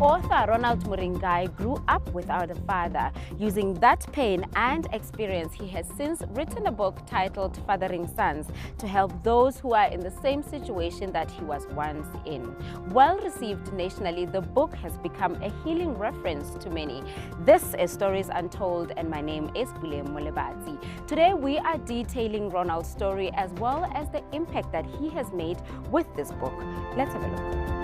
Author Ronald Muringai grew up without a father. Using that pain and experience, he has since written a book titled Fathering Sons to help those who are in the same situation that he was once in. Well received nationally, the book has become a healing reference to many. This is Stories Untold, and my name is Bule Molebatsi. Today we are detailing Ronald's story as well as the impact that he has made with this book. Let's have a look.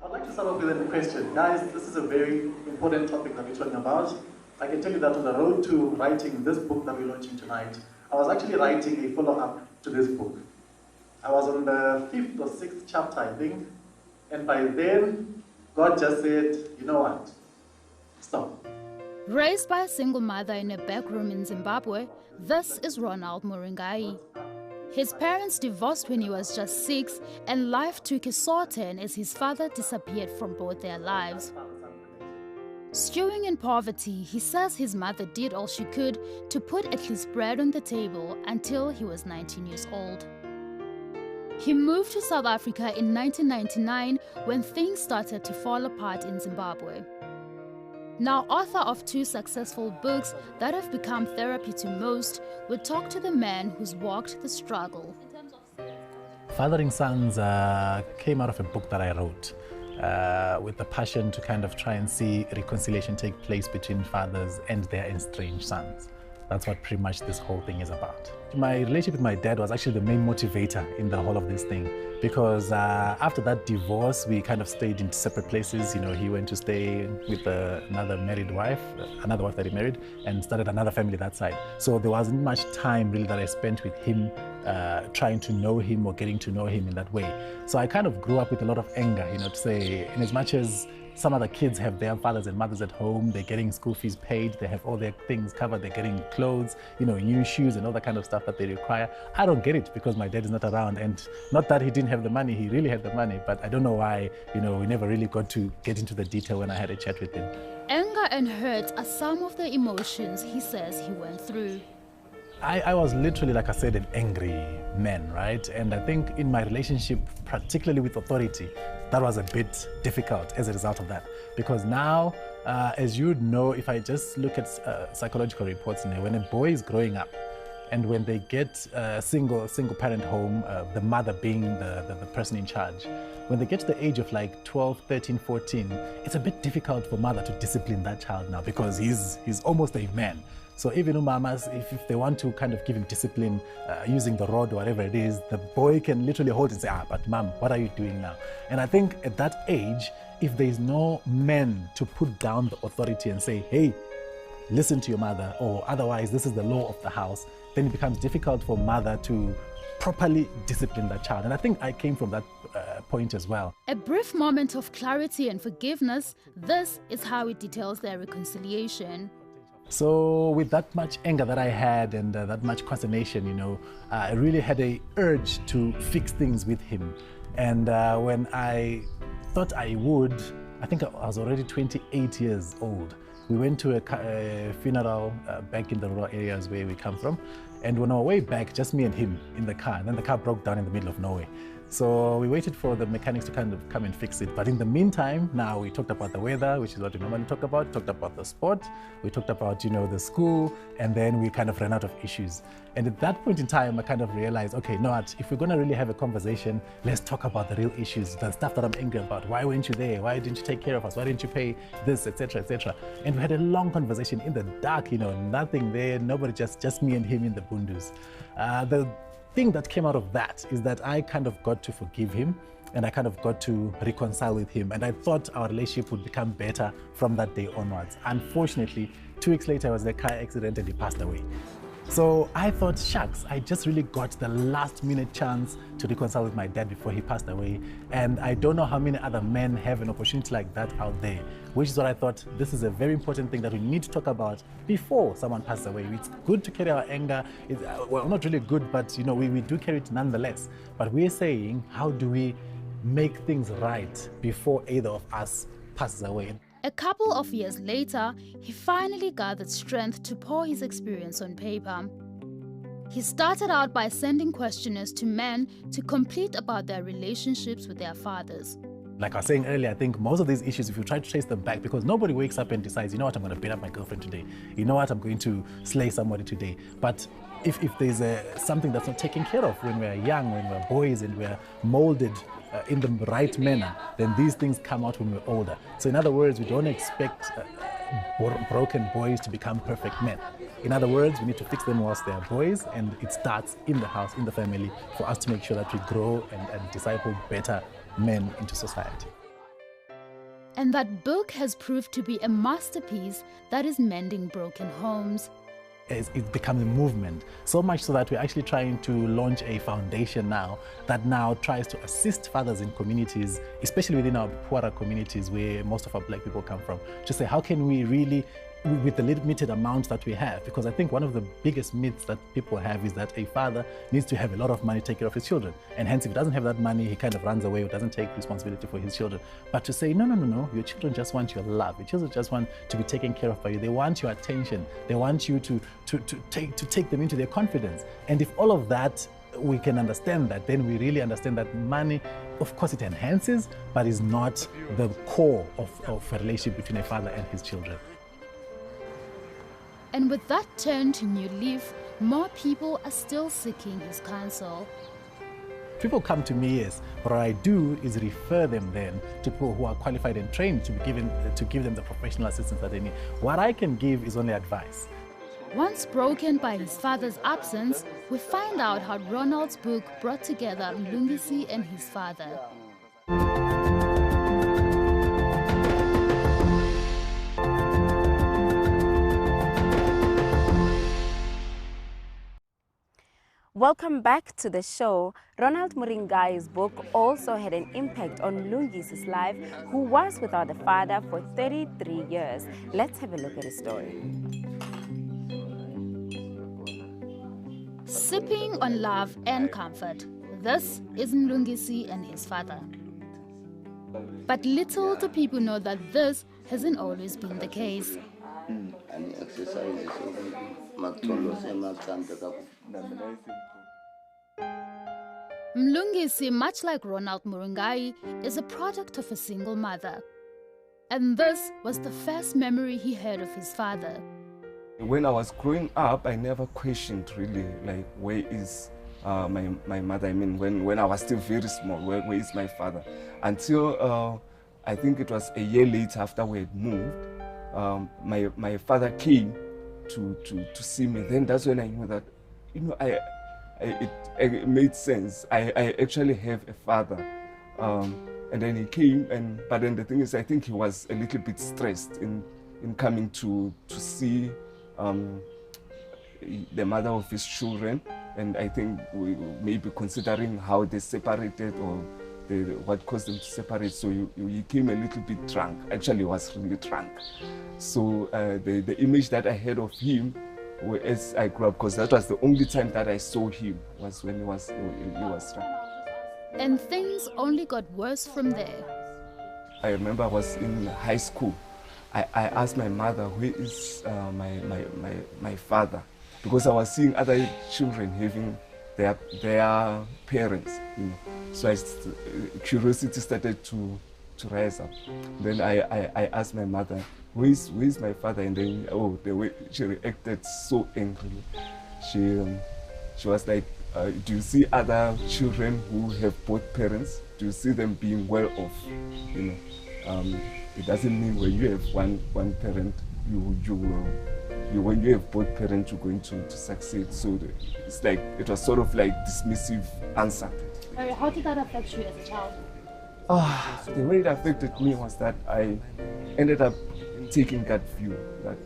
I'd like to start off with a question. Guys, this is a very important topic that we're talking about. I can tell you that on the road to writing this book that we're launching tonight, I was actually writing a follow-up to this book. I was on the 5th or 6th chapter, I think, and by then, God just said, you know what, stop. Raised by a single mother in a back room in Zimbabwe, this is Ronald Muringai. His parents divorced when he was just 6, and life took a sore turn as his father disappeared from both their lives. Stewing in poverty, he says his mother did all she could to put at least bread on the table until he was 19 years old. He moved to South Africa in 1999 when things started to fall apart in Zimbabwe. Now author of 2 successful books that have become therapy to most, we talk to the man who's walked the struggle. Fathering Sons came out of a book that I wrote with the passion to kind of try and see reconciliation take place between fathers and their estranged sons. That's what pretty much this whole thing is about. My relationship with my dad was actually the main motivator in the whole of this thing, because after that divorce, we kind of stayed in separate places. You know, he went to stay with another married wife, another wife that he married, and started another family that side. So there wasn't much time really that I spent with him, trying to know him or getting to know him in that way. So I kind of grew up with a lot of anger, you know, to say, in as much as some other kids have their fathers and mothers at home, they're getting school fees paid, they have all their things covered, they're getting clothes, you know, new shoes and all that kind of stuff that they require. I don't get it because my dad is not around, and not that he didn't have the money, he really had the money, but I don't know why, you know, we never really got to get into the detail when I had a chat with him. Anger and hurt are some of the emotions he says he went through. I was literally, like I said, an angry man, right? And I think in my relationship, particularly with authority, that was a bit difficult as a result of that. Because now, as you would know, if I just look at psychological reports, you know, when a boy is growing up, and when they get a single parent home, the mother being the person in charge, when they get to the age of like 12, 13, 14, it's a bit difficult for mother to discipline that child now because he's almost a man. So even mamas, if they want to kind of give him discipline using the rod or whatever it is, the boy can literally hold it and say, but mom, what are you doing now? And I think at that age, if there is no man to put down the authority and say, hey, listen to your mother, or otherwise this is the law of the house, then it becomes difficult for mother to properly discipline that child. And I think I came from that point as well. A brief moment of clarity and forgiveness, this is how it details their reconciliation. So with that much anger that I had and that much consternation, you know, I really had an urge to fix things with him. And when I thought I would, I think I was already 28 years old. We went to a funeral back in the rural areas where we come from. And on our way back, just me and him in the car, and then the car broke down in the middle of nowhere. So we waited for the mechanics to kind of come and fix it. But in the meantime, now we talked about the weather, which is what we normally talk about, talked about the sport, we talked about, you know, the school, and then we kind of ran out of issues. And at that point in time, I kind of realized, okay, no, if we're going to really have a conversation, let's talk about the real issues, the stuff that I'm angry about. Why weren't you there? Why didn't you take care of us? Why didn't you pay this, etc., etc.? And we had a long conversation in the dark, you know, nothing there, nobody, just me and him in the bundus. The thing that came out of that is that I kind of got to forgive him, and I kind of got to reconcile with him, and I thought our relationship would become better from that day onwards. Unfortunately, 2 weeks later, I was in a car accident and he passed away. So I thought, shucks, I just really got the last minute chance to reconcile with my dad before he passed away. And I don't know how many other men have an opportunity like that out there, which is what I thought, this is a very important thing that we need to talk about before someone passes away. It's good to carry our anger. Well, not really good, but you know, we do carry it nonetheless. But we're saying, how do we make things right before either of us passes away? A couple of years later, he finally gathered strength to pour his experience on paper. He started out by sending questionnaires to men to complete about their relationships with their fathers. Like I was saying earlier, I think most of these issues, if you try to trace them back, because nobody wakes up and decides, you know what, I'm going to beat up my girlfriend today. You know what, I'm going to slay somebody today. But if there's something that's not taken care of when we're young, when we're boys, and we're molded in the right manner, then these things come out when we're older. So in other words, we don't expect broken boys to become perfect men. In other words, we need to fix them whilst they're boys, and it starts in the house, in the family, for us to make sure that we grow and disciple better men into society. And that book has proved to be a masterpiece that is mending broken homes. It's become a movement, so much so that we're actually trying to launch a foundation now that now tries to assist fathers in communities, especially within our poorer communities where most of our black people come from, to say how can we really, with the limited amount that we have, because I think one of the biggest myths that people have is that a father needs to have a lot of money to take care of his children, and hence if he doesn't have that money, he kind of runs away or doesn't take responsibility for his children. But to say, no, your children just want your love, your children just want to be taken care of by you, they want your attention, they want you to take them into their confidence. And if all of that, we can understand that, then we really understand that money, of course it enhances, but is not the core of a relationship between a father and his children. And with that turn to new leaf, more people are still seeking his counsel. People come to me, yes, but what I do is refer them then to people who are qualified and trained to give them the professional assistance that they need. What I can give is only advice. Once broken by his father's absence, we find out how Ronald's book brought together Mlungisi and his father. Welcome back to the show. Ronald Muringai's book also had an impact on Mlungisi's life, who was without a father for 33 years. Let's have a look at his story. Sipping on love and comfort. This is Mlungisi and his father. But little do people know that this hasn't always been the case. Mlungisi, much like Ronald Muringai, is a product of a single mother. And this was the first memory he had of his father. When I was growing up, I never questioned really, like, where is my mother? I mean, when I was still very small, where is my father? Until I think it was a year later after we had moved, my father came to see me. Then that's when I knew that, you know, it made sense. I actually have a father. And then he came, but then the thing is, I think he was a little bit stressed in coming to see the mother of his children, and I think we may be considering how they separated or what caused them to separate. So he came a little bit drunk. Actually, he was really drunk. So the image that I had of him as I grew up, because that was the only time that I saw him, was when he was drunk. And things only got worse from there. I remember I was in high school. I asked my mother, where is my father? Because I was seeing other children having their parents, you know. So curiosity started to rise up. Then I asked my mother, where is my father? And then, the way she reacted so angrily. She was like, do you see other children who have both parents? Do you see them being well off? You know, it doesn't mean when you have one parent, when you have both parents, you're going to succeed. So it's like, it was sort of like dismissive answer. How did that affect you as a child? The way it affected me was that I ended up taking that view that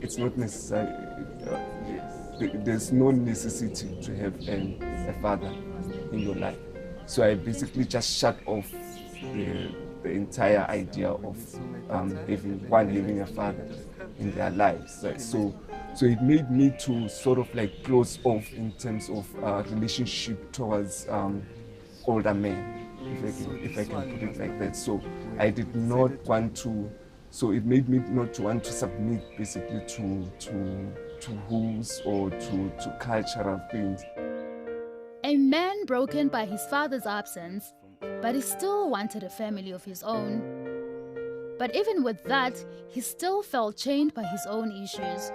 it's not necessary. There's no necessity to have a father in your life. So I basically just shut off the entire idea of having a father in their lives. So it made me to sort of like close off in terms of relationship towards older men, if I can put it like that. So I did not want to. So it made me not to want to submit basically to taboos or to cultural things. A man broken by his father's absence, but he still wanted a family of his own. But even with that, he still felt chained by his own issues.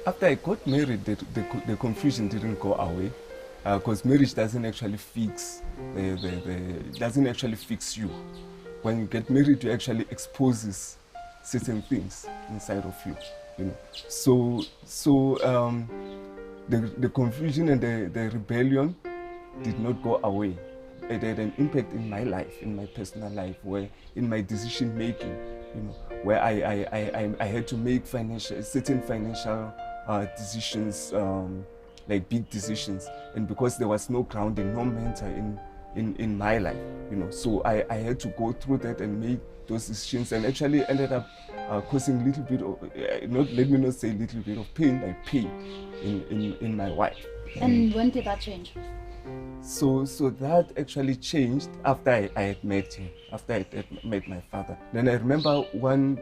After I got married, the confusion didn't go away, because marriage doesn't actually fix doesn't actually fix you. When you get married, you actually exposes certain things inside of you, you know. So the confusion and the rebellion did not go away. It had an impact in my life, in my personal life, where in my decision making, you know, where I had to make certain financial decisions, like big decisions, and because there was no grounding, no mentor in my life, you know, so I had to go through that and make those decisions, and actually ended up causing a little bit of, let me not say a little bit of pain, like pain in my wife. And when did that change? So that actually changed after I had met him, after I had met my father. Then I remember one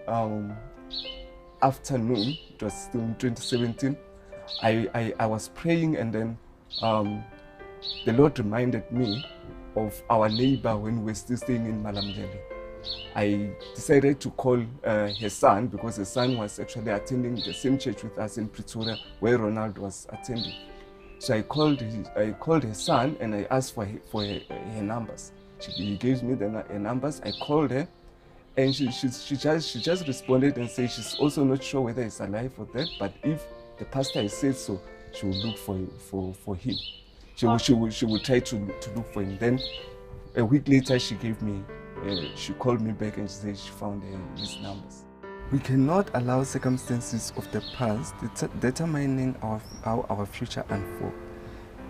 afternoon, it was still in 2017, I was praying, and then the Lord reminded me of our neighbor when we were still staying in Malamlele. I decided to call her son, because her son was actually attending the same church with us in Pretoria where Ronald was attending. So I called her son, and I asked for her numbers. He gave me her numbers. I called her, and she just responded and said she's also not sure whether he's alive or dead, but if the pastor has said so, she will look for him. She will try to look for him. Then a week later, she called me back and she said she found his numbers. We cannot allow circumstances of the past determining how our future unfolds.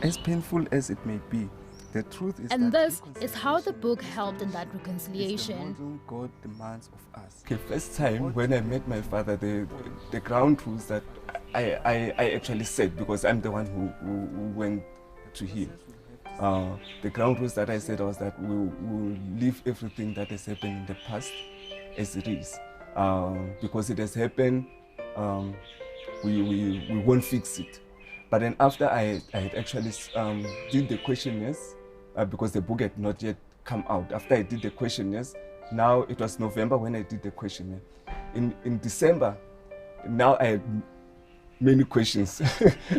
As painful as it may be, the truth is and that this is how the book helped in that reconciliation. The model God demands of us. Okay, first time when I met my father, the ground rules that I actually set, because I'm the one who went to him. The ground rules that I said was that we'll leave everything that has happened in the past as it is. Because it has happened, we won't fix it. But then after I had actually did the questionnaires, because the book had not yet come out. After I did the questionnaires, now it was November when I did the questionnaire. In December, now I had many questions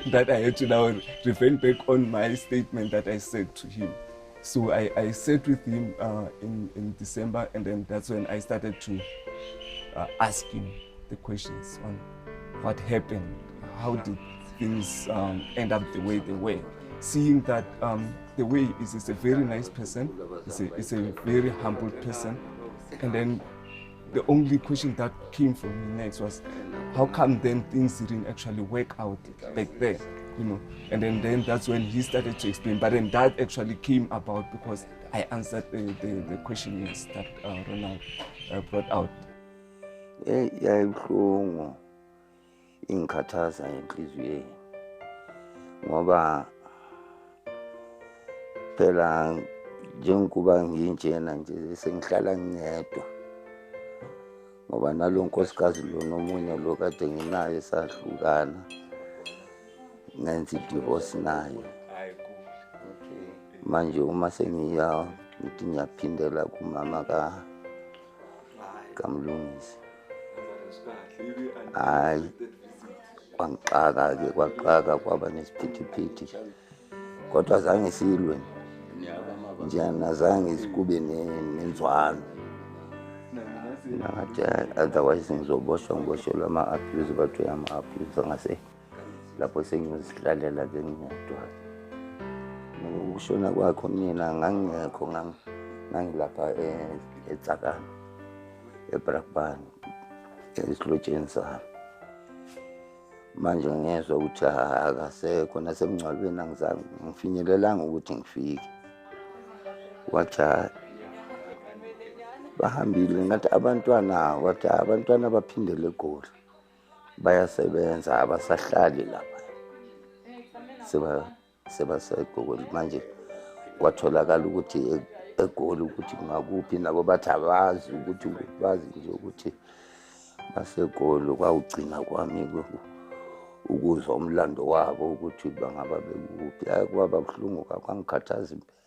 that I had to now reflect back on my statement that I said to him. So I sat with him in December, and then that's when I started to ask him the questions on what happened, how did things end up the way they were. Seeing that the way is a very nice person, it's a very humble person, and then the only question that came from me next was, how come then things didn't actually work out back there, you know? And then that's when he started to explain. But then that actually came about because I answered the questions that Ronald brought out. Yayibuhlungu ingikhathaza enhliziyweni ngoba phela njengoba nginjena nje sengihlala ngedwa ngoba nalo nkosikazi lo nomunye lo kade nginaye sahlukana ngenza divorce naye. Manje uma sengiya ngithi ngiyaphindela kumama kaMlungisi, hayi kwaqaka kwaba nesiphithiphithi, kodwa zange silwe njana, zange sikube nenzwano. Ngathi otherwise ngizoboshelwa ama-abuse, batho ama-abuse ngase lapho sengiyosihlalela ke ngiyedwa. Ukushona kwakho mina ngangingekho, ngangilapha eTsakani, eBrakpan, esihlotsheni sami. Manje ngezwe ukuthi akasekho, nasemngcwabeni angizange ngifinyelelanga ukuthi ngifike. Wathi bahambile, ngathi abantwana baphindele eGoli, bayasebenza, abasahlali lapha, sebaseGoli. Manje kwatholakala ukuthi eGoli ukuthi ngakuphi, nabo bathi abazi ukuthi bazi nje ukuthi baseGoli. Kwawugcina kwami ukuzwa umlando wabo ukuthi bangaba bekuphi. Kwaba buhlungu kwangikhathaza impela.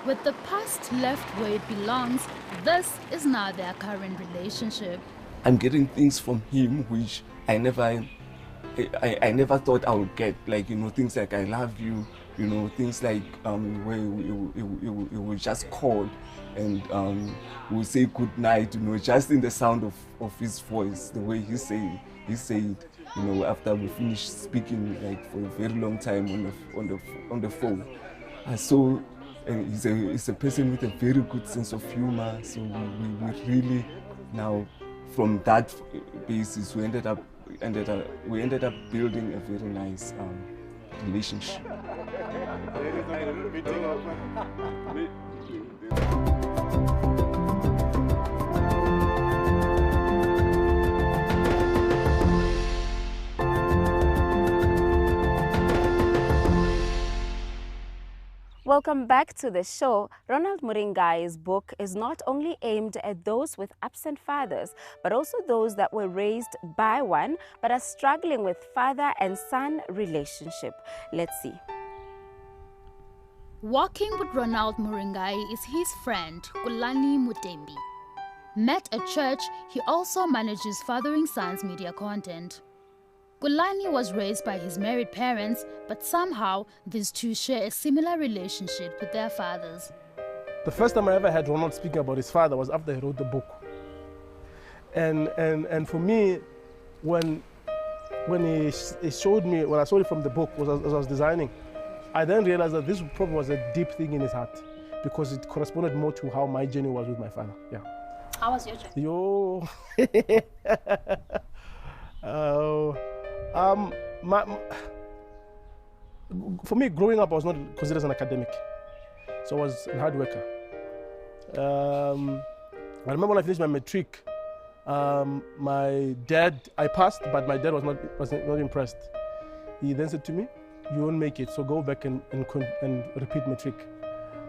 With the past left where it belongs, this is now their current relationship. I'm getting things from him which I never thought I would get, like, you know, things like I love you, you know, things like where he will just call and we'll say good night, you know, just in the sound of his voice, the way he said, you know, after we finished speaking like for a very long time on the phone. So he's a person with a very good sense of humor. So we really now, from that basis, we ended up building a very nice relationship. Welcome back to the show. Ronald Muringai's book is not only aimed at those with absent fathers, but also those that were raised by one, but are struggling with father and son relationship. Let's see. Walking with Ronald Muringai is his friend, Kulani Mutembi. Met at church, he also manages Fathering Sons media content. Kulani was raised by his married parents, but somehow these two share a similar relationship with their fathers. The first time I ever heard Ronald speaking about his father was after he wrote the book. And for me, when he showed me, when I saw it from the book, as I was designing, I then realized that this probably was a deep thing in his heart because it corresponded more to how my journey was with my father. Yeah. How was your journey? For me, growing up, I was not considered as an academic, so I was a hard worker. I remember when I finished my matric, my dad, I passed, but my dad was not impressed. He then said to me, "You won't make it, so go back and repeat matric."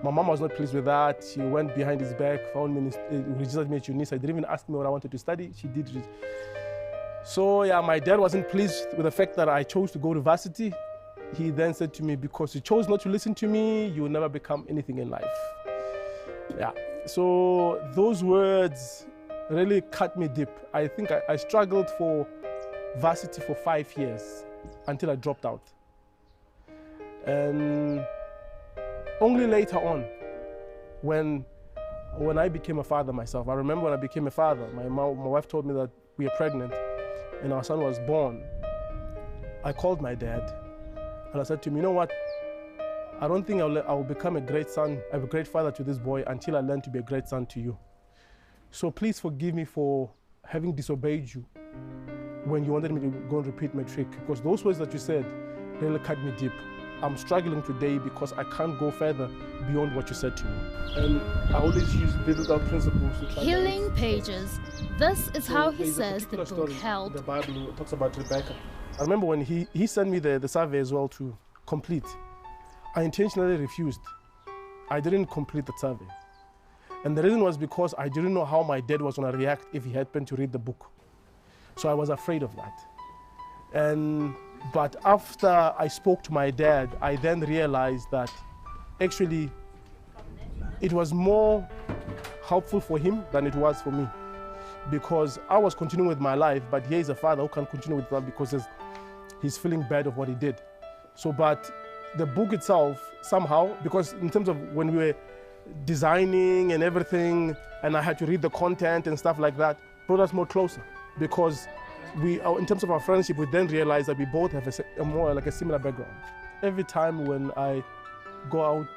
My mom was not pleased with that. She went behind his back, found me, registered me at UNISA. She didn't even ask me what I wanted to study. She did. So yeah, my dad wasn't pleased with the fact that I chose to go to varsity. He then said to me, because you chose not to listen to me, you will never become anything in life. Yeah, so those words really cut me deep. I think I struggled for varsity for 5 years until I dropped out. And only later on, when I became a father myself, I remember when I became a father, my wife told me that we are pregnant and our son was born. I called my dad and I said to him, you know what? I don't think I will become a great son, a great father to this boy until I learn to be a great son to you. So please forgive me for having disobeyed you when you wanted me to go and repeat matric, because those words that you said really cut me deep. I'm struggling today because I can't go further beyond what you said to me. And I always use biblical principles to try. Healing pages. This is how he says the book helped. The Bible talks about Rebecca. I remember when he sent me the survey as well to complete. I intentionally refused. I didn't complete the survey. And the reason was because I didn't know how my dad was going to react if he happened to read the book. So I was afraid of that. But after I spoke to my dad, I then realized that actually it was more helpful for him than it was for me, because I was continuing with my life, but here is a father who can't continue with that because he's feeling bad of what he did. So, but the book itself, somehow, because in terms of when we were designing and everything, and I had to read the content and stuff like that, brought us more closer, because in terms of our friendship, we then realized that we both have a more like a similar background. Every time when I go out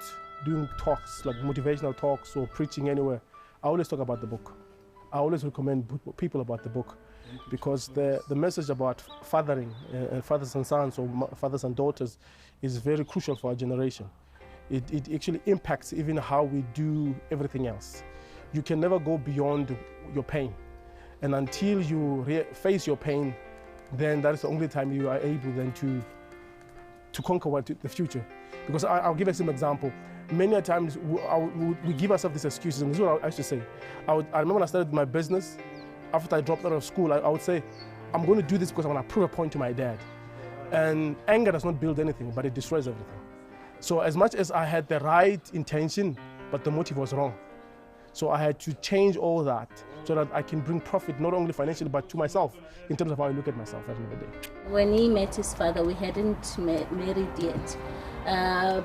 doing talks, like motivational talks or preaching anywhere, I always talk about the book. I always recommend people about the book, because the message about fathering, fathers and sons or fathers and daughters, is very crucial for our generation. It actually impacts even how we do everything else. You can never go beyond your pain. And until you face your pain, then that is the only time you are able then to conquer the future. Because I'll give you some example. Many times we give ourselves these excuses, and this is what I used to say. I remember when I started my business, after I dropped out of school, I would say, I'm going to do this because I want to prove a point to my dad. And anger does not build anything, but it destroys everything. So as much as I had the right intention, but the motive was wrong. So I had to change all that so that I can bring profit, not only financially, but to myself, in terms of how I look at myself at the end of the day. When he met his father, we hadn't married yet.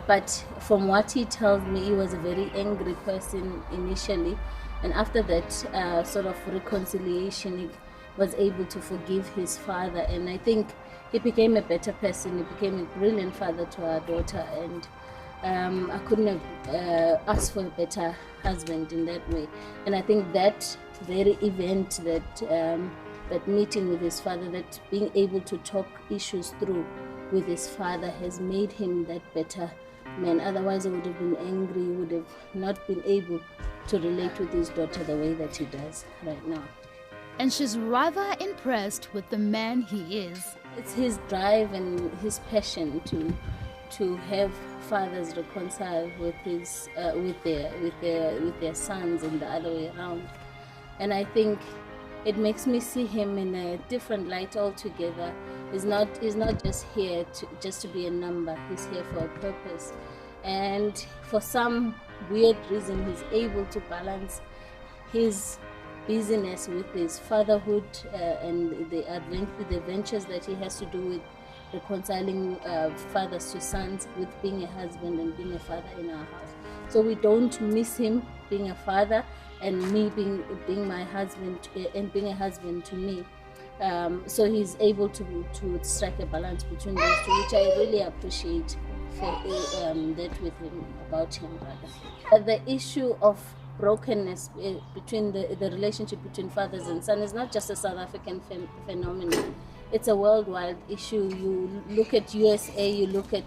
But from what he tells me, he was a very angry person initially. And after that sort of reconciliation, he was able to forgive his father. And I think he became a better person. He became a brilliant father to our daughter. And I couldn't have asked for a better husband in that way. And I think that very event, that meeting with his father, that being able to talk issues through with his father has made him that better man. Otherwise, he would have been angry, he would have not been able to relate with his daughter the way that he does right now. And she's rather impressed with the man he is. It's his drive and his passion to have fathers reconcile with his with their sons and the other way around. And I think it makes me see him in a different light altogether. He's not just here just to be a number. He's here for a purpose. And for some weird reason, he's able to balance his busyness with his fatherhood and the adventures that he has to do with reconciling fathers to sons, with being a husband and being a father in our house. So we don't miss him being a father and me being my husband and being a husband to me. So he's able to strike a balance between those two, which I really appreciate that with him, about him rather. The issue of brokenness between the relationship between fathers and sons is not just a South African phenomenon. It's a worldwide issue. You look at USA, you look at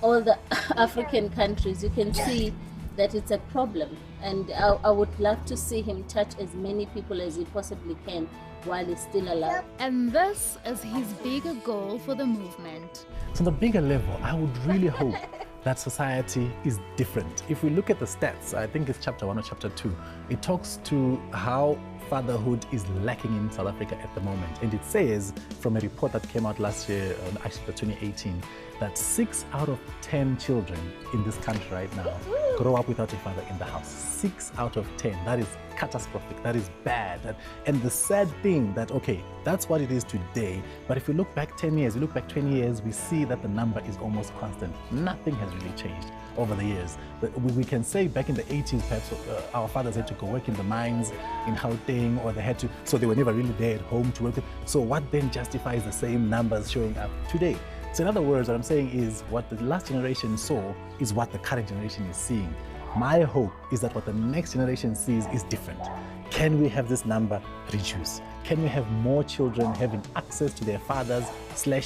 all the African countries, you can see that it's a problem. And I would love to see him touch as many people as he possibly can while he's still alive. And this is his bigger goal for the movement. So on the bigger level, I would really hope that society is different. If we look at the stats, I think it's chapter 1 or chapter 2, it talks to how fatherhood is lacking in South Africa at the moment. And it says, from a report that came out last year, actually 2018, that 6 out of 10 children in this country right now grow up without a father in the house. 6 out of 10. That is catastrophic. That is bad. And the sad thing that, okay, that's what it is today. But if we look back 10 years, we look back 20 years, we see that the number is almost constant. Nothing has really changed over the years. But we can say back in the 80s, perhaps our fathers had to go work in the mines in Gauteng, or they had to, so they were never really there at home to work with. So what then justifies the same numbers showing up today? So in other words, what I'm saying is what the last generation saw is what the current generation is seeing. My hope is that what the next generation sees is different. Can we have this number reduce? Can we have more children having access to their fathers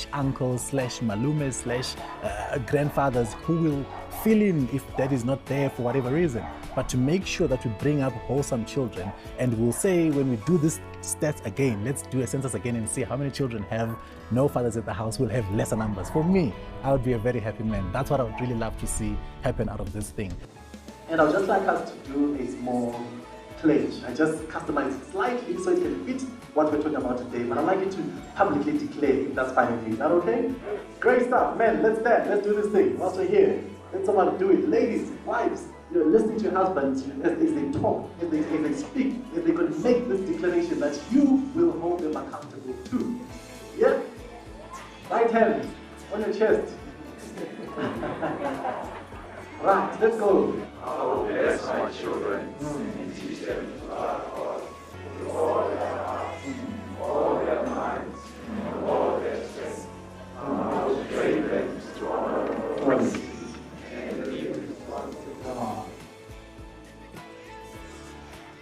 / uncles / malumes / grandfathers who will fill in if that is not there for whatever reason, but to make sure that we bring up wholesome children. And we'll say when we do this stats again, let's do a census again and see how many children have no fathers at the house. We'll have lesser numbers. For me, I would be a very happy man. That's what I would really love to see happen out of this thing. And I would just like us to do a small pledge. I just customize it slightly so it can fit what we're talking about today, but I'd like you to publicly declare if that's fine with you. Is that okay? Great stuff, men. Let's stand. Let's do this thing. Whilst we're here, let someone do it. Ladies, wives, you're listening to your husbands as they talk, as they speak, as they could make this declaration that you will hold them accountable to. Yeah? Right hand on your chest. Right, let's go. I will bless my children and teach them to love God with all their hearts, all their minds, and all their strength. I will train them to honor mercy and live responsible.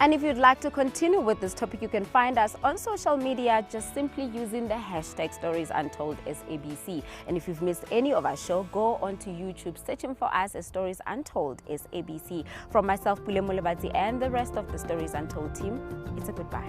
And if you'd like to continue with this topic, you can find us on social media just simply using the hashtag StoriesUntoldSABC. And if you've missed any of our show, go onto YouTube, searching for us as Stories Untold SABC. From myself, Pule Mulebati, and the rest of the Stories Untold team, it's a goodbye.